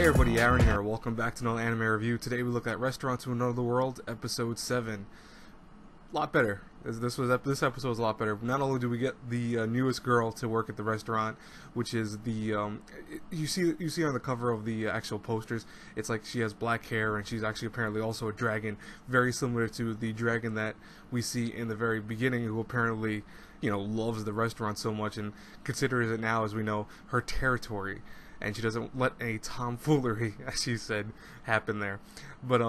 Hey everybody, Aaron here. Welcome back to another anime review. Today we look at Resturaunt to Another World, episode 7. A lot better. This episode was a lot better. Not only do we get the newest girl to work at the restaurant, which is the you see on the cover of the actual posters, it's like she has black hair and she's actually apparently also a dragon, very similar to the dragon that we see in the very beginning, who apparently, you know, loves the restaurant so much and considers it now, as we know, her territory. And she doesn't let any tomfoolery, as she said, happen there. But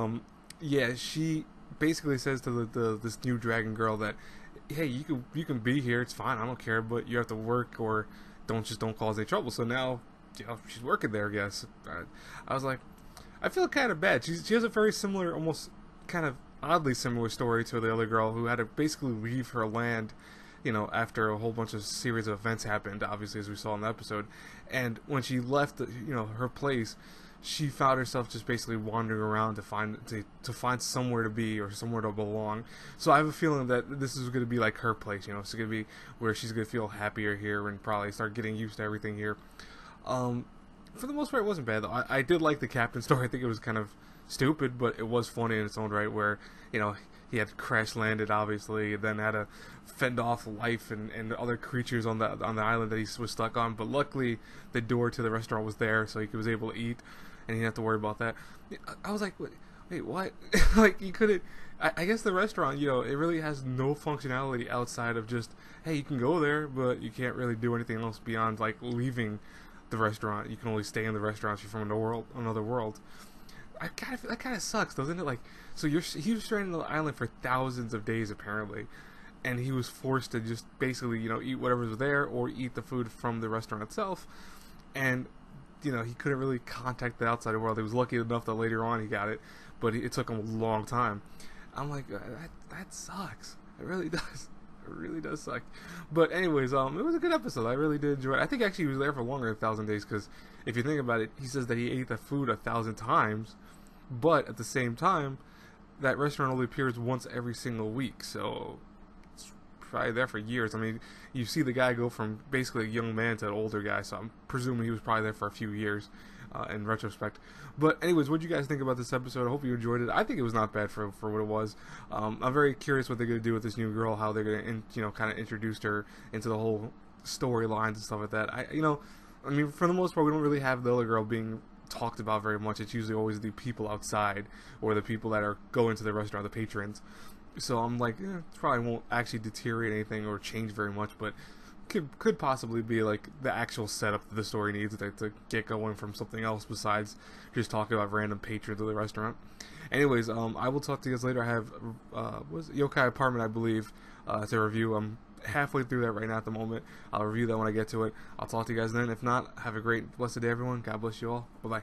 yeah, she basically says to this new dragon girl that, hey, you can be here, it's fine, I don't care, but you have to work or don't cause any trouble. So now, you know, she's working there, I guess. I was like, I feel kind of bad. She has a very similar, almost kind of oddly similar story to the other girl who had to basically leave her land, you know, after a whole bunch of series of events happened, obviously, as we saw in the episode. And when she left, you know, her place, she found herself just basically wandering around to find somewhere to be or somewhere to belong. So I have a feeling that this is going to be like her place, you know. It's going to be where she's going to feel happier here and probably start getting used to everything here. For the most part, it wasn't bad, though. I did like the captain story. I think it was kind of stupid, but it was funny in its own right, where, you know, he had crash landed, obviously, and then had to fend off life and other creatures on the island that he was stuck on. But luckily, the door to the restaurant was there, so he was able to eat, and he didn't have to worry about that. I was like, wait, what? Like, you couldn't... I guess the restaurant, you know, it really has no functionality outside of just, hey, you can go there, but you can't really do anything else beyond, like, leaving the restaurant. You can only stay in the restaurant if you're from another world. That kind of sucks, doesn't it? Like, so he was stranded on the island for thousands of days, apparently, and he was forced to just basically, you know, eat whatever was there or eat the food from the restaurant itself. And, you know, he couldn't really contact the outside world. He was lucky enough that later on he got it, but it took him a long time. I'm like, that sucks. It really does. It really does suck. But anyways, it was a good episode. I really did enjoy it. I think actually he was there for longer than 1,000 days, because if you think about it, he says that he ate the food 1,000 times, but at the same time, that restaurant only appears once every single week, so it's probably there for years. I mean, you see the guy go from basically a young man to an older guy, so I'm presuming he was probably there for a few years in retrospect. But anyways, what do you guys think about this episode? I hope you enjoyed it. I think it was not bad for what it was. I'm very curious what they're going to do with this new girl, how they're going to, you know, kind of introduce her into the whole storylines and stuff like that. I mean, for the most part, we don't really have the other girl being talked about very much. It's usually always the people outside or the people that are going to the restaurant, the patrons. So I'm like, it probably won't actually deteriorate anything or change very much, but could possibly be like the actual setup that the story needs to get going from something else besides just talking about random patrons of the restaurant. Anyways, I will talk to you guys later. I have Yokai Apartment, I believe, to review. I'm halfway through that right now at the moment. I'll review that when I get to it. I'll talk to you guys then. If not, have a great blessed day, everyone. God bless you all. Bye bye.